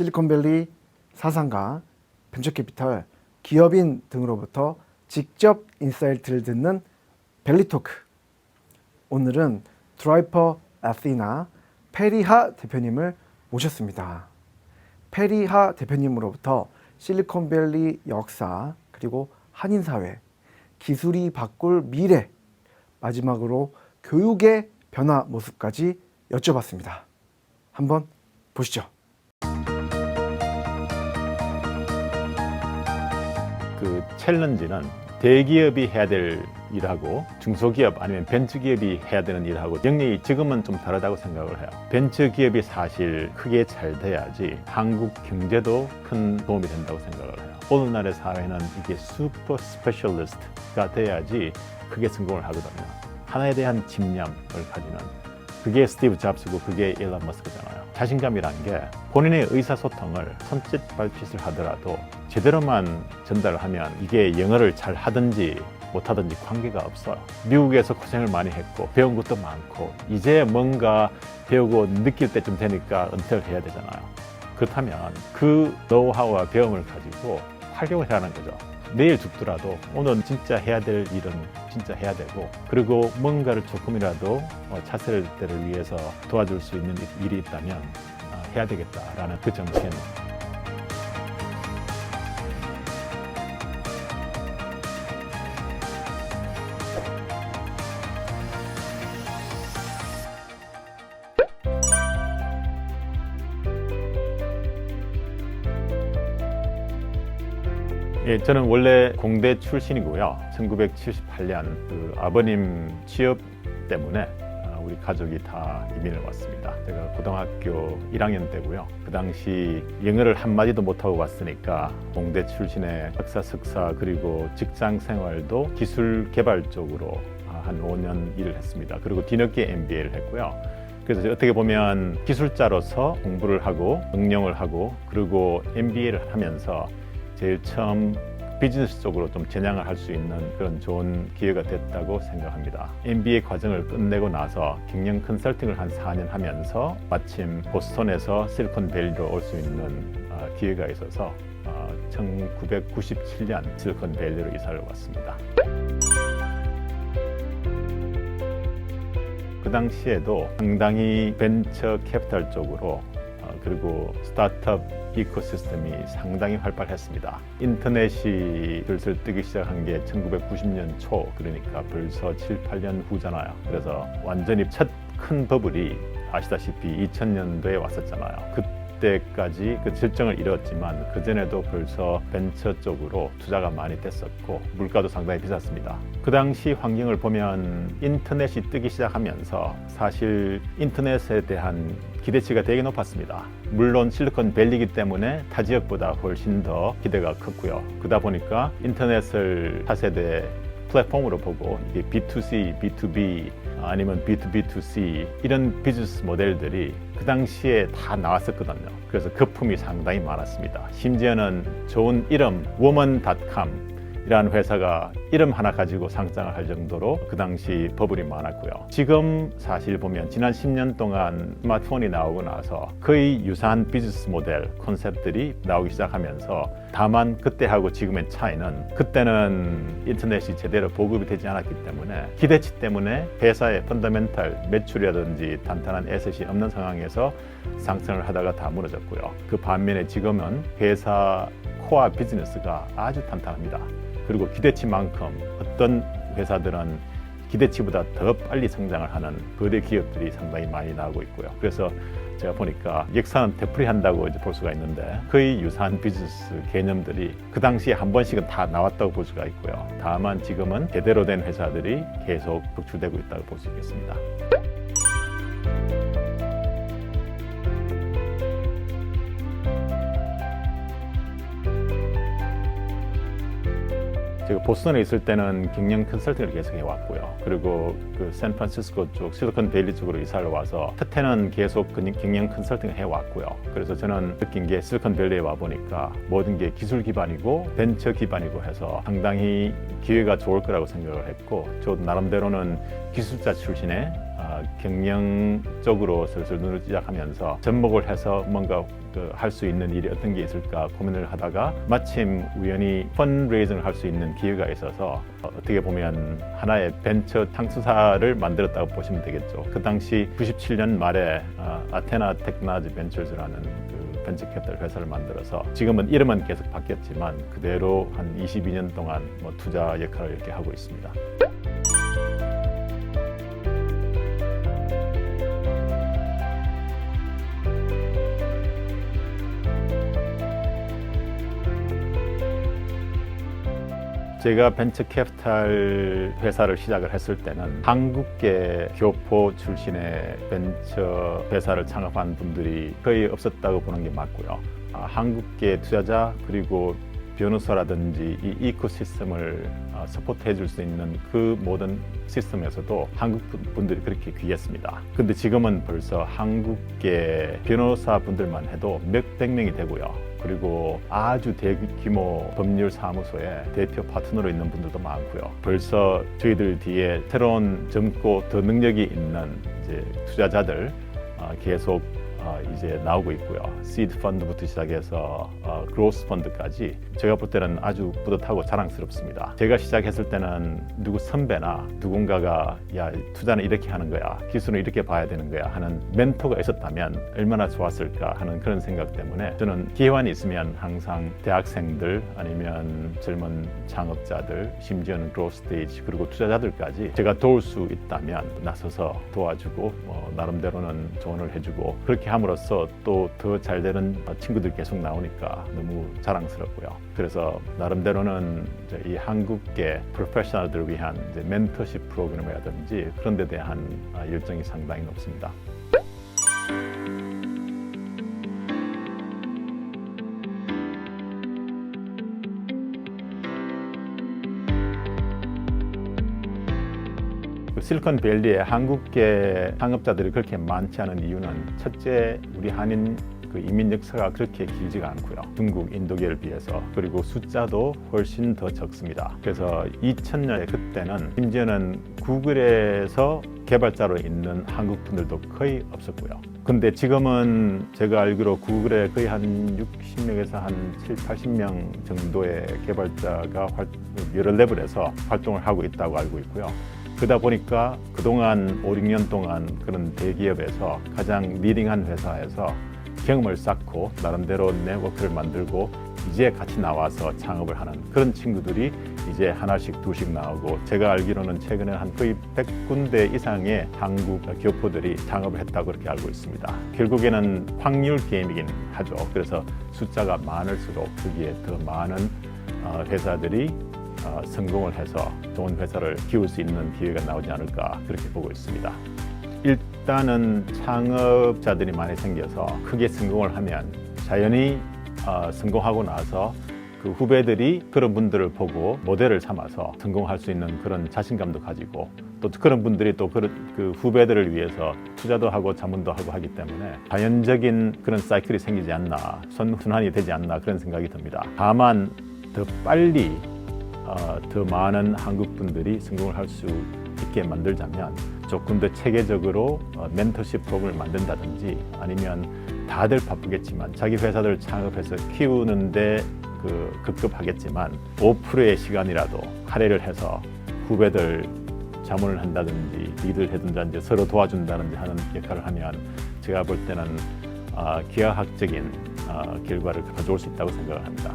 실리콘밸리 사상가, 벤처캐피털, 기업인 등으로부터 직접 인사이트를 듣는 밸리토크. 오늘은 드라이퍼 아시나 페리하 대표님을 모셨습니다. 페리하 대표님으로부터 실리콘밸리 역사, 그리고 한인사회, 기술이 바꿀 미래, 마지막으로 교육의 변화 모습까지 여쭤봤습니다. 한번 보시죠. 그 챌린지는 대기업이 해야 될 일하고 중소기업 아니면 벤처기업이 해야 되는 일하고 영역이 지금은 좀 다르다고 생각을 해요. 벤처기업이 사실 크게 잘 돼야지 한국 경제도 큰 도움이 된다고 생각을 해요. 오늘날의 사회는 이게 슈퍼 스페셜리스트가 돼야지 크게 성공을 하거든요. 하나에 대한 집념을 가지는, 그게 스티브 잡스고 그게 일론 머스크잖아요. 자신감이란 게 본인의 의사소통을 손짓 발짓을 하더라도 제대로만 전달을 하면 이게 영어를 잘 하든지 못하든지 관계가 없어요. 미국에서 고생을 많이 했고 배운 것도 많고 이제 뭔가 배우고 느낄 때쯤 되니까 은퇴를 해야 되잖아요. 그렇다면 그 노하우와 배움을 가지고 활용을 하는 거죠. 내일 죽더라도 오늘 진짜 해야 될 일은 진짜 해야 되고, 그리고 뭔가를 조금이라도 차세를 때를 위해서 도와줄 수 있는 일이 있다면 해야 되겠다라는 그 정신. 예, 저는 원래 공대 출신이고요. 1978년 그 아버님 취업 때문에 우리 가족이 다 이민을 왔습니다. 제가 고등학교 1학년 때고요. 그 당시 영어를 한마디도 못하고 왔으니까 공대 출신의 박사, 석사, 그리고 직장 생활도 기술 개발 쪽으로 한 5년 일을 했습니다. 그리고 뒤늦게 MBA를 했고요. 그래서 어떻게 보면 기술자로서 공부를 하고 응용을 하고 그리고 MBA를 하면서 제일 처음 비즈니스 쪽으로 좀 전향을 할 수 있는 그런 좋은 기회가 됐다고 생각합니다. MBA 과정을 끝내고 나서 경영 컨설팅을 한 4년 하면서 마침 보스턴에서 실리콘밸리로 올 수 있는 기회가 있어서 1997년 실리콘밸리로 이사를 왔습니다. 그 당시에도 상당히 벤처 캐피탈 쪽으로 그리고 스타트업 이코시스템이 상당히 활발했습니다. 인터넷이 슬슬 뜨기 시작한 게 1990년 초, 그러니까 벌써 7, 8년 후잖아요. 그래서 완전히 첫 큰 버블이 아시다시피 2000년도에 왔었잖아요. 그때까지 그 실정을 이뤘지만 그전에도 벌써 벤처 쪽으로 투자가 많이 됐었고 물가도 상당히 비쌌습니다. 그 당시 환경을 보면 인터넷이 뜨기 시작하면서 사실 인터넷에 대한 기대치가 되게 높았습니다. 물론 실리콘밸리이기 때문에 타 지역보다 훨씬 더 기대가 컸고요. 그러다 보니까 인터넷을 차세대 플랫폼으로 보고 이게 B2C, B2B 아니면 B2B2C 이런 비즈니스 모델들이 그 당시에 다 나왔었거든요. 그래서 거품이 상당히 많았습니다. 심지어는 좋은 이름 woman.com 이라는 회사가 이름 하나 가지고 상장을 할 정도로 그 당시 버블이 많았고요. 지금 사실 보면 지난 10년 동안 스마트폰이 나오고 나서 거의 유사한 비즈니스 모델 컨셉들이 나오기 시작하면서 다만 그때하고 지금의 차이는 그때는 인터넷이 제대로 보급이 되지 않았기 때문에 기대치 때문에 회사의 펀더멘탈 매출이라든지 탄탄한 에셋이 없는 상황에서 상승을 하다가 다 무너졌고요. 그 반면에 지금은 회사 코어 비즈니스가 아주 탄탄합니다. 그리고 기대치만큼 어떤 회사들은 기대치보다 더 빨리 성장을 하는 거대 기업들이 상당히 많이 나오고 있고요. 그래서 제가 보니까 역사는 되풀이한다고 이제 볼 수가 있는데 거의 유사한 비즈니스 개념들이 그 당시에 한 번씩은 다 나왔다고 볼 수가 있고요. 다만 지금은 제대로 된 회사들이 계속 극출되고 있다고 볼 수 있겠습니다. 제가 보스턴에 있을 때는 경영 컨설팅을 계속 해왔고요. 그리고 그 샌프란시스코 쪽 실리콘밸리 쪽으로 이사를 와서 끝에는 계속 경영 컨설팅을 해왔고요. 그래서 저는 느낀 게 실리콘밸리에 와 보니까 모든 게 기술 기반이고 벤처 기반이고 해서 상당히 기회가 좋을 거라고 생각을 했고, 저도 나름대로는 기술자 출신의 경영 쪽으로 슬슬 눈을 시작하면서 접목을 해서 뭔가 할 수 있는 일이 어떤 게 있을까 고민을 하다가 마침 우연히 펀드레이징을 할 수 있는 기회가 있어서 어떻게 보면 하나의 벤처 창수사를 만들었다고 보시면 되겠죠. 그 당시 97년 말에 아테나 테크놀로지 벤처즈라는 그 벤처 캐피탈 회사를 만들어서 지금은 이름은 계속 바뀌었지만 그대로 한 22년 동안 뭐 투자 역할을 이렇게 하고 있습니다. 제가 벤처 캐피탈 회사를 시작을 했을 때는 한국계 교포 출신의 벤처 회사를 창업한 분들이 거의 없었다고 보는 게 맞고요. 한국계 투자자 그리고 변호사라든지 이 이코시스템을 서포트해 줄 수 있는 그 모든 시스템에서도 한국 분들이 그렇게 귀했습니다. 근데 지금은 벌써 한국계 변호사 분들만 해도 몇백 명이 되고요. 그리고 아주 대규모 법률 사무소에 대표 파트너로 있는 분들도 많고요. 벌써 저희들 뒤에 새로운 젊고 더 능력이 있는 이제 투자자들 계속 이제 나오고 있고요. 시드 펀드부터 시작해서 그로스 펀드까지 제가 볼 때는 아주 뿌듯하고 자랑스럽습니다. 제가 시작했을 때는 누구 선배나 누군가가 야 투자는 이렇게 하는 거야, 기술은 이렇게 봐야 되는 거야 하는 멘토가 있었다면 얼마나 좋았을까 하는 그런 생각 때문에 저는 기회만 있으면 항상 대학생들 아니면 젊은 창업자들 심지어는 그로스 스테이지 그리고 투자자들까지 제가 도울 수 있다면 나서서 도와주고 나름대로는 조언을 해주고 그렇게 함으로써 또 더 잘 되는 친구들 계속 나오니까 너무 자랑스럽고요. 그래서 나름대로는 이제 이 한국계 프로페셔널들을 위한 이제 멘토십 프로그램이라든지 그런 데 대한 열정이 상당히 높습니다. 실리콘밸리에 한국계 창업자들이 그렇게 많지 않은 이유는 첫째, 우리 한인 그 이민 역사가 그렇게 길지가 않고요. 중국, 인도계를 비해서 그리고 숫자도 훨씬 더 적습니다. 그래서 2000년에 그때는 심지어는 구글에서 개발자로 있는 한국 분들도 거의 없었고요. 근데 지금은 제가 알기로 구글에 거의 한 60명에서 한 7, 80명 정도의 개발자가 여러 레벨에서 활동을 하고 있다고 알고 있고요. 그러다 보니까 그동안 5, 6년 동안 그런 대기업에서 가장 리딩한 회사에서 경험을 쌓고 나름대로 네트워크를 만들고 이제 같이 나와서 창업을 하는 그런 친구들이 이제 하나씩 둘씩 나오고 제가 알기로는 최근에 한 거의 100군데 이상의 한국 교포들이 창업을 했다고 그렇게 알고 있습니다. 결국에는 확률 게임이긴 하죠. 그래서 숫자가 많을수록 거기에 더 많은 회사들이 성공을 해서 좋은 회사를 키울 수 있는 기회가 나오지 않을까 그렇게 보고 있습니다. 일단은 창업자들이 많이 생겨서 크게 성공을 하면 자연히 성공하고 나서 그 후배들이 그런 분들을 보고 모델을 삼아서 성공할 수 있는 그런 자신감도 가지고 또 그런 분들이 또 그 후배들을 위해서 투자도 하고 자문도 하고 하기 때문에 자연적인 그런 사이클이 생기지 않나 선순환이 되지 않나 그런 생각이 듭니다. 다만 더 빨리 더 많은 한국 분들이 성공을 할 수 있게 만들자면 조금 더 체계적으로 멘토십 프로그램을 만든다든지 아니면 다들 바쁘겠지만 자기 회사들 창업해서 키우는데 급급하겠지만 5%의 시간이라도 할애를 해서 후배들 자문을 한다든지 리드를 해준다든지 서로 도와준다든지 하는 역할을 하면 제가 볼 때는 기하학적인 결과를 가져올 수 있다고 생각을 합니다.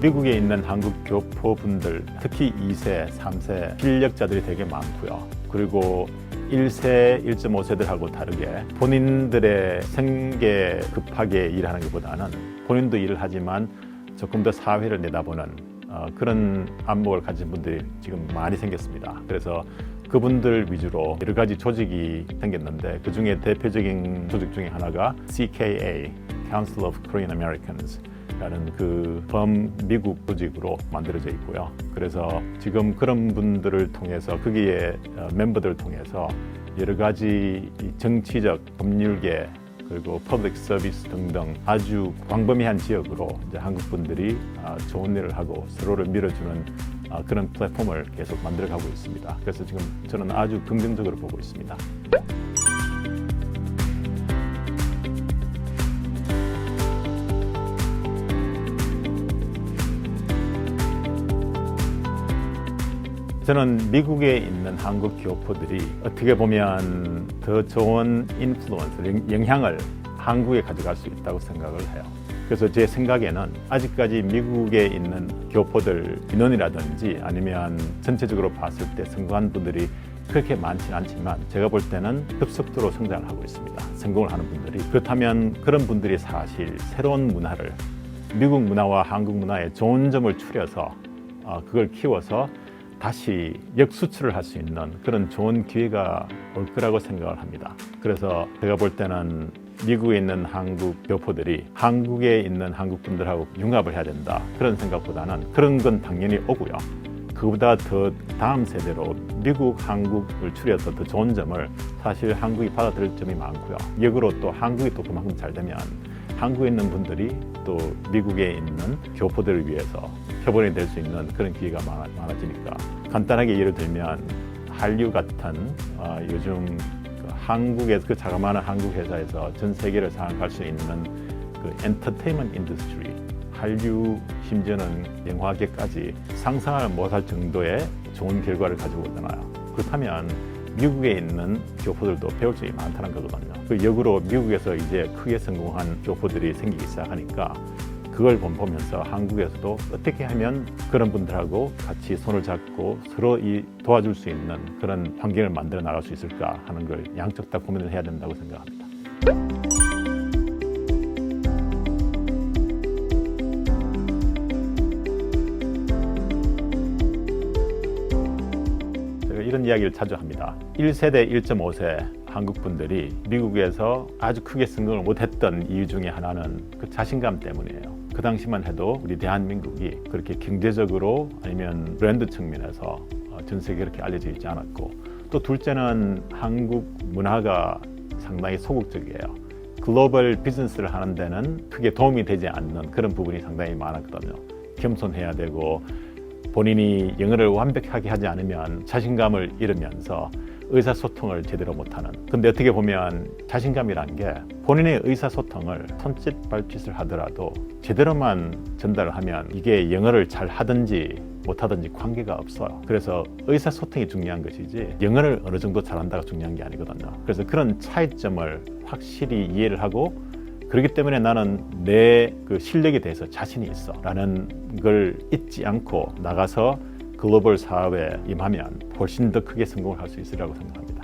미국에 있는 한국 교포분들, 특히 2세, 3세 실력자들이 되게 많고요. 그리고 1세, 1.5세들하고 다르게 본인들의 생계 급하게 일하는 것보다는 본인도 일을 하지만 조금 더 사회를 내다보는 그런 안목을 가진 분들이 지금 많이 생겼습니다. 그래서 그분들 위주로 여러 가지 조직이 생겼는데 그 중에 대표적인 조직 중에 하나가 CKA, Council of Korean Americans 라는 그 범미국 조직으로 만들어져 있고요. 그래서 지금 그런 분들을 통해서 거기에 멤버들을 통해서 여러 가지 정치적 법률계 그리고 퍼블릭 서비스 등등 아주 광범위한 지역으로 이제 한국 분들이 좋은 일을 하고 서로를 밀어주는 그런 플랫폼을 계속 만들어가고 있습니다. 그래서 지금 저는 아주 긍정적으로 보고 있습니다. 저는 미국에 있는 한국 교포들이 어떻게 보면 더 좋은 인플루언스, 영향을 한국에 가져갈 수 있다고 생각을 해요. 그래서 제 생각에는 아직까지 미국에 있는 교포들 인원이라든지 아니면 전체적으로 봤을 때 성공한 분들이 그렇게 많지는 않지만 제가 볼 때는 급속도로 성장을 하고 있습니다. 성공을 하는 분들이. 그렇다면 그런 분들이 사실 새로운 문화를 미국 문화와 한국 문화의 좋은 점을 추려서 그걸 키워서 다시 역수출을 할 수 있는 그런 좋은 기회가 올 거라고 생각을 합니다. 그래서 제가 볼 때는 미국에 있는 한국 교포들이 한국에 있는 한국 분들하고 융합을 해야 된다. 그런 생각보다는 그런 건 당연히 오고요. 그보다 더 다음 세대로 미국, 한국을 추려서 더 좋은 점을 사실 한국이 받아들일 점이 많고요. 역으로 또 한국이 또 그만큼 잘 되면 한국에 있는 분들이 또 미국에 있는 교포들을 위해서 협원이 될 수 있는 그런 기회가 많아지니까 간단하게 예를 들면 한류 같은 요즘 한국에서 그 자그마한 한국 회사에서 전 세계를 장악할 수 있는 그 엔터테인먼트 인더스트리 한류 심지어는 영화계까지 상상을 못할 정도의 좋은 결과를 가지고 오잖아요. 그렇다면 미국에 있는 교포들도 배울 점이 많다는 거거든요. 그 역으로 미국에서 이제 크게 성공한 교포들이 생기기 시작하니까 그걸 보면서 한국에서도 어떻게 하면 그런 분들하고 같이 손을 잡고 서로 도와줄 수 있는 그런 환경을 만들어 나갈 수 있을까 하는 걸 양쪽 다 고민을 해야 된다고 생각합니다. 제가 이런 이야기를 자주 합니다. 1세대, 1.5세 한국 분들이 미국에서 아주 크게 성공을 못했던 이유 중에 하나는 그 자신감 때문이에요. 그 당시만 해도 우리 대한민국이 그렇게 경제적으로 아니면 브랜드 측면에서 전 세계에 그렇게 알려져 있지 않았고 또 둘째는 한국 문화가 상당히 소극적이에요. 글로벌 비즈니스를 하는 데는 크게 도움이 되지 않는 그런 부분이 상당히 많았거든요. 겸손해야 되고 본인이 영어를 완벽하게 하지 않으면 자신감을 잃으면서 의사소통을 제대로 못하는. 근데 어떻게 보면 자신감이란 게 본인의 의사소통을 손짓 발짓을 하더라도 제대로만 전달을 하면 이게 영어를 잘 하든지 못하든지 관계가 없어요. 그래서 의사소통이 중요한 것이지 영어를 어느 정도 잘한다가 중요한 게 아니거든요. 그래서 그런 차이점을 확실히 이해를 하고 그렇기 때문에 나는 내 그 실력에 대해서 자신이 있어 라는 걸 잊지 않고 나가서 글로벌 사업에 임하면 훨씬 더 크게 성공을 할 수 있으리라고 생각합니다.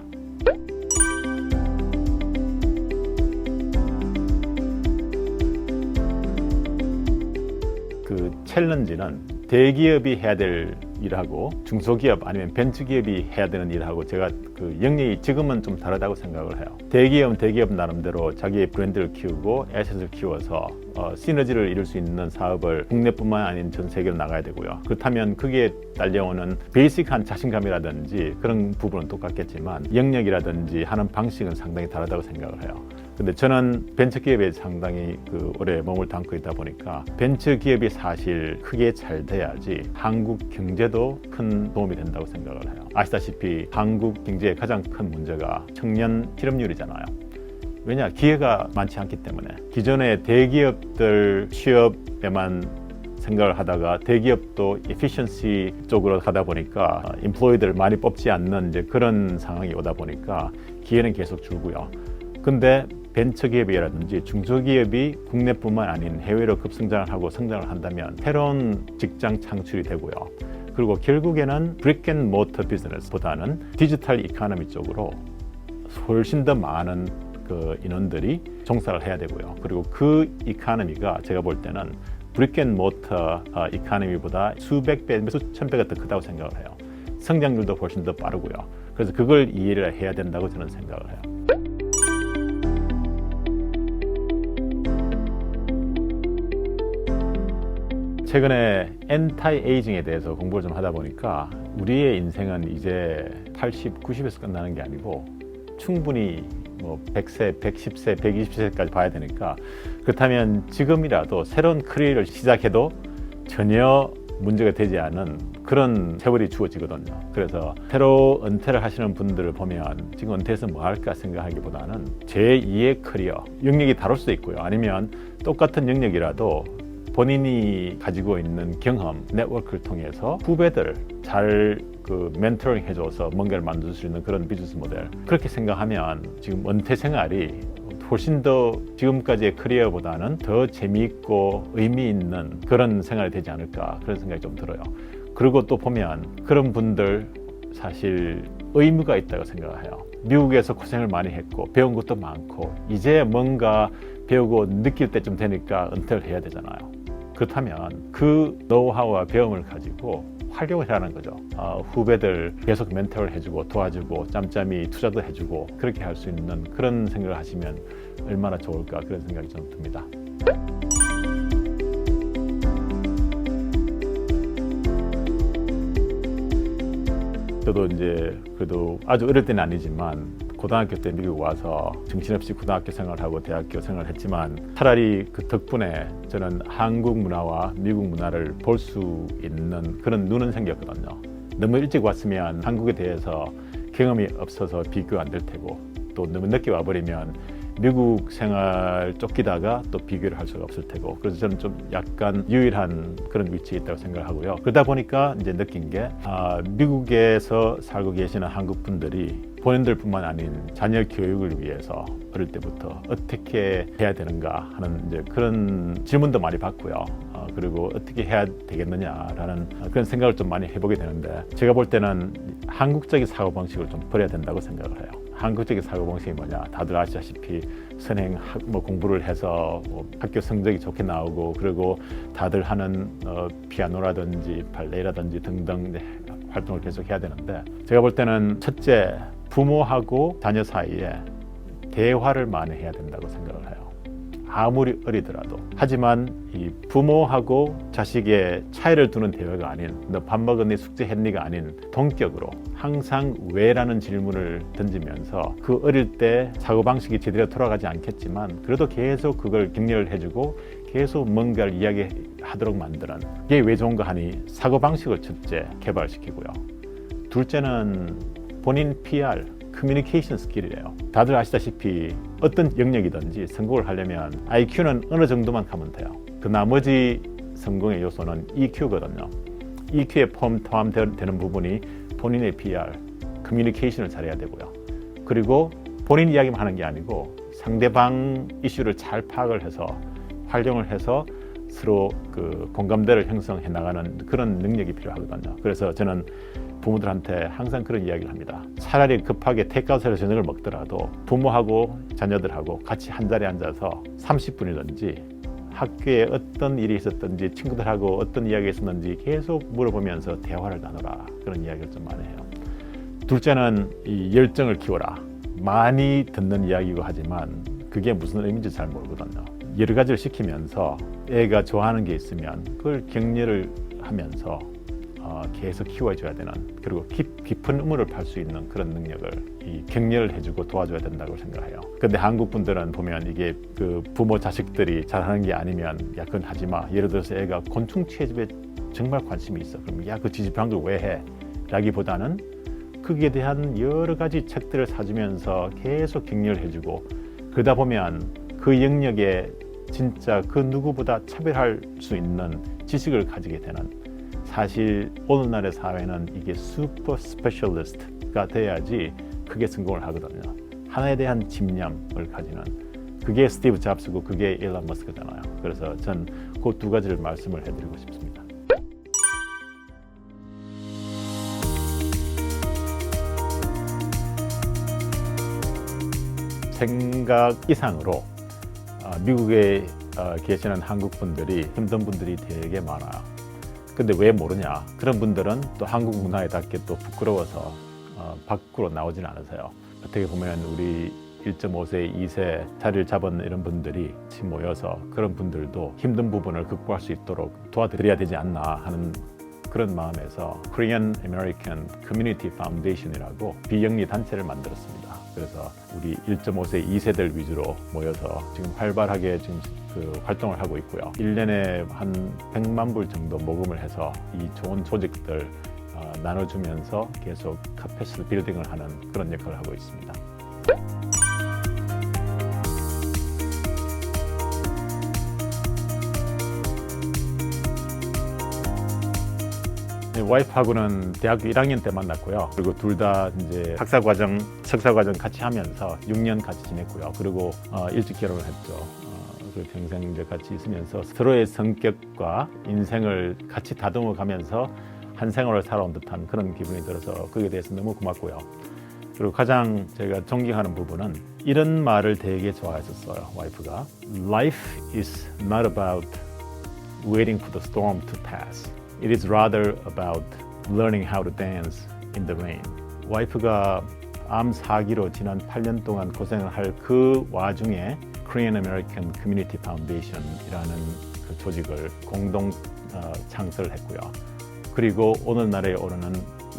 그 챌린지는 대기업이 해야 될 일하고 중소기업 아니면 벤처기업이 해야 되는 일하고 제가 그 영역이 지금은 좀 다르다고 생각을 해요. 대기업은 대기업 나름대로 자기의 브랜드를 키우고 애셋을 키워서 시너지를 이룰 수 있는 사업을 국내뿐만 아닌 전 세계로 나가야 되고요. 그렇다면 그게 딸려오는 베이직한 자신감이라든지 그런 부분은 똑같겠지만 영역이라든지 하는 방식은 상당히 다르다고 생각을 해요. 근데 저는 벤처기업에 상당히 오래 몸을 담고 있다 보니까 벤처기업이 사실 크게 잘 돼야지 한국 경제도 큰 도움이 된다고 생각을 해요. 아시다시피 한국 경제의 가장 큰 문제가 청년 실업률이잖아요. 왜냐? 기회가 많지 않기 때문에. 기존의 대기업들 취업에만 생각을 하다가 대기업도 efficiency 쪽으로 가다 보니까 인플로이들을 많이 뽑지 않는 이제 그런 상황이 오다 보니까 기회는 계속 줄고요. 근데 벤처기업이라든지 중소기업이 국내뿐만 아닌 해외로 급성장을 하고 성장을 한다면 새로운 직장 창출이 되고요. 그리고 결국에는 브릭앤모터 비즈니스보다는 디지털 이코노미 쪽으로 훨씬 더 많은 그 인원들이 종사를 해야 되고요. 그리고 그 이코노미가 제가 볼 때는 브릭앤모터 이코노미보다 수백 배, 수천 배가 더 크다고 생각을 해요. 성장률도 훨씬 더 빠르고요. 그래서 그걸 이해를 해야 된다고 저는 생각을 해요. 최근에 엔타이 에이징에 대해서 공부를 좀 하다 보니까 우리의 인생은 이제 80, 90에서 끝나는 게 아니고 충분히 뭐 100세, 110세, 120세까지 봐야 되니까 그렇다면 지금이라도 새로운 커리어를 시작해도 전혀 문제가 되지 않은 그런 세월이 주어지거든요. 그래서 새로 은퇴를 하시는 분들을 보면 지금 은퇴해서 뭐 할까 생각하기보다는 제2의 커리어, 영역이 다를 수도 있고요. 아니면 똑같은 영역이라도 본인이 가지고 있는 경험, 네트워크를 통해서 후배들 잘 멘토링 해줘서 뭔가를 만들 수 있는 그런 비즈니스 모델. 그렇게 생각하면 지금 은퇴 생활이 훨씬 더 지금까지의 커리어보다는 더 재미있고 의미 있는 그런 생활이 되지 않을까 그런 생각이 좀 들어요. 그리고 또 보면 그런 분들 사실 의무가 있다고 생각해요. 미국에서 고생을 많이 했고 배운 것도 많고 이제 뭔가 배우고 느낄 때쯤 되니까 은퇴를 해야 되잖아요. 그렇다면 그 노하우와 배움을 가지고 활용을 하는 거죠. 후배들 계속 멘토를 해주고 도와주고 짬짬이 투자도 해주고 그렇게 할 수 있는 그런 생각을 하시면 얼마나 좋을까 그런 생각이 좀 듭니다. 저도 이제 그래도 아주 어릴 때는 아니지만 고등학교 때 미국 와서 정신없이 고등학교 생활하고 대학교 생활을 했지만 차라리 그 덕분에 저는 한국 문화와 미국 문화를 볼 수 있는 그런 눈은 생겼거든요. 너무 일찍 왔으면 한국에 대해서 경험이 없어서 비교 안 될 테고 또 너무 늦게 와버리면 미국 생활 쫓기다가 또 비교를 할 수가 없을 테고 그래서 저는 좀 약간 유일한 그런 위치에 있다고 생각을 하고요. 그러다 보니까 이제 느낀 게 미국에서 살고 계시는 한국 분들이 본인들뿐만 아닌 자녀 교육을 위해서 어릴 때부터 어떻게 해야 되는가 하는 이제 그런 질문도 많이 받고요. 그리고 어떻게 해야 되겠느냐라는 그런 생각을 좀 많이 해보게 되는데 제가 볼 때는 한국적인 사고방식을 좀 버려야 된다고 생각을 해요. 한국적인 사고방식이 뭐냐? 다들 아시다시피 선행 공부를 해서 학교 성적이 좋게 나오고 그리고 다들 하는 피아노라든지 발레라든지 등등 활동을 계속 해야 되는데 제가 볼 때는 첫째 부모하고 자녀 사이에 대화를 많이 해야 된다고 생각을 해요. 아무리 어리더라도. 하지만 이 부모하고 자식의 차이를 두는 대화가 아닌 너 밥 먹었니 숙제했니가 아닌 동격으로 항상 왜라는 질문을 던지면서 그 어릴 때 사고방식이 제대로 돌아가지 않겠지만 그래도 계속 그걸 격려를 해주고 계속 뭔가를 이야기하도록 만드는 이게 왜 좋은가 하니 사고방식을 첫째 개발시키고요. 둘째는 본인 PR 커뮤니케이션 스킬이래요. 다들 아시다시피 어떤 영역이든지 성공을 하려면 IQ는 어느 정도만 가면 돼요. 그 나머지 성공의 요소는 EQ거든요. EQ에 포함되는 부분이 본인의 PR, 커뮤니케이션을 잘해야 되고요. 그리고 본인 이야기만 하는 게 아니고 상대방 이슈를 잘 파악을 해서 활용을 해서 서로 그 공감대를 형성해 나가는 그런 능력이 필요하거든요. 그래서 저는 부모들한테 항상 그런 이야기를 합니다. 차라리 급하게 테이크아웃해서 저녁을 먹더라도 부모하고 자녀들하고 같이 한 자리에 앉아서 30분이든지 학교에 어떤 일이 있었든지 친구들하고 어떤 이야기가 있었는지 계속 물어보면서 대화를 나눠라. 그런 이야기를 좀 많이 해요. 둘째는 이 열정을 키워라. 많이 듣는 이야기고 하지만 그게 무슨 의미인지 잘 모르거든요. 여러 가지를 시키면서 애가 좋아하는 게 있으면 그걸 격려를 하면서 계속 키워줘야 되는 그리고 깊은 우물을 팔 수 있는 그런 능력을 격려를 해주고 도와줘야 된다고 생각해요. 근데 한국 분들은 보면 이게 그 부모 자식들이 잘하는 게 아니면 야 그건 하지 마. 예를 들어서 애가 곤충 채집에 정말 관심이 있어. 그럼 야 그 채집한 걸 왜 해? 라기보다는 거기에 대한 여러 가지 책들을 사주면서 계속 격려를 해주고 그러다 보면 그 영역에 진짜 그 누구보다 차별할 수 있는 지식을 가지게 되는 사실 오늘날의 사회는 이게 슈퍼 스페셜리스트가 돼야지 크게 성공을 하거든요. 하나에 대한 집념을 가지는 그게 스티브 잡스고 그게 일론 머스크잖아요. 그래서 전 그 두 가지를 말씀을 해드리고 싶습니다. 생각 이상으로 미국에 계시는 한국 분들이 힘든 분들이 되게 많아요. 근데 왜 모르냐? 그런 분들은 또 한국 문화에 닿게 또 부끄러워서 밖으로 나오지는 않으세요. 어떻게 보면 우리 1.5세, 2세 자리를 잡은 이런 분들이 같이 모여서 그런 분들도 힘든 부분을 극복할 수 있도록 도와드려야 되지 않나 하는 그런 마음에서 Korean American Community Foundation이라고 비영리 단체를 만들었습니다. 그래서 우리 1.5세 2세들 위주로 모여서 지금 활발하게 지금 활동을 하고 있고요. 1년에 한 100만 불 정도 모금을 해서 이 좋은 조직들 나눠주면서 계속 카패시티 빌딩을 하는 그런 역할을 하고 있습니다. 와이프하고는 대학교 1학년 때 만났고요. 그리고 둘 다 이제 학사과정, 석사과정 같이 하면서 6년 같이 지냈고요. 그리고 일찍 결혼을 했죠. 그 평생 이제 같이 있으면서 서로의 성격과 인생을 같이 다듬어 가면서 한 생활을 살아온 듯한 그런 기분이 들어서 거기에 대해서 너무 고맙고요. 그리고 가장 제가 존경하는 부분은 이런 말을 되게 좋아했었어요. 와이프가 Life is not about waiting for the storm to pass. It is rather about learning how to dance in the rain. 와이프가 암 4기로 지난 8년 동안 고생을 할 그 와중에 Korean American Community Foundation이라는 그 조직을 공동 창설을 했고요. 그리고 오늘날에 오르는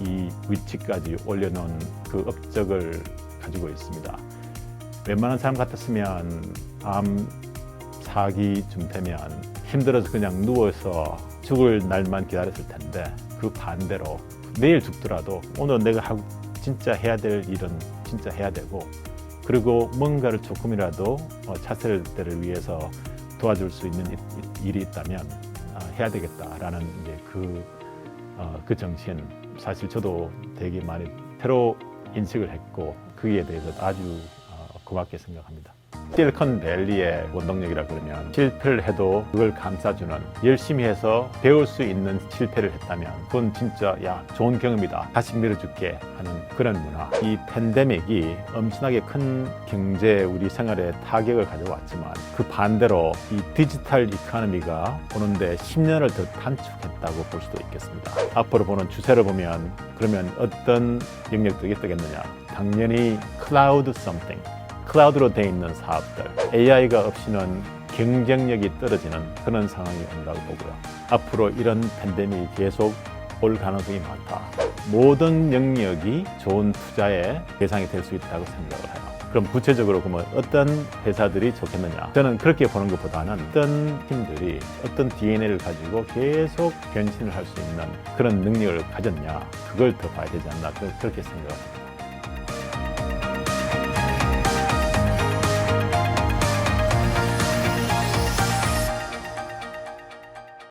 이 위치까지 올려놓은 그 업적을 가지고 있습니다. 웬만한 사람 같았으면 암 4기쯤 되면 힘들어서 그냥 누워서 죽을 날만 기다렸을 텐데 그 반대로 내일 죽더라도 오늘 내가 진짜 해야 될 일은 진짜 해야 되고 그리고 뭔가를 조금이라도 차세를 때를 위해서 도와줄 수 있는 일이 있다면 해야 되겠다라는 이제 그 정신 사실 저도 되게 많이 새로 인식을 했고 거기에 대해서 아주 고맙게 생각합니다. 실리콘밸리의 원동력이라 그러면 실패를 해도 그걸 감싸주는 열심히 해서 배울 수 있는 실패를 했다면 그건 진짜 야 좋은 경험이다 다시 밀어줄게 하는 그런 문화. 이 팬데믹이 엄청나게 큰 경제 우리 생활에 타격을 가져왔지만 그 반대로 이 디지털 이코노미가 오는데 10년을 더 단축했다고 볼 수도 있겠습니다. 앞으로 보는 추세를 보면 그러면 어떤 영역들이 뜨겠느냐. 당연히 클라우드 썸띵 클라우드로 되어 있는 사업들, AI가 없이는 경쟁력이 떨어지는 그런 상황이 온다고 보고요. 앞으로 이런 팬데믹이 계속 올 가능성이 많다. 모든 영역이 좋은 투자의 대상이 될 수 있다고 생각을 해요. 그럼 구체적으로 그러면 어떤 회사들이 좋겠느냐? 저는 그렇게 보는 것보다는 어떤 팀들이 어떤 DNA를 가지고 계속 변신을 할 수 있는 그런 능력을 가졌냐? 그걸 더 봐야 되지 않나 그렇게 생각합니다.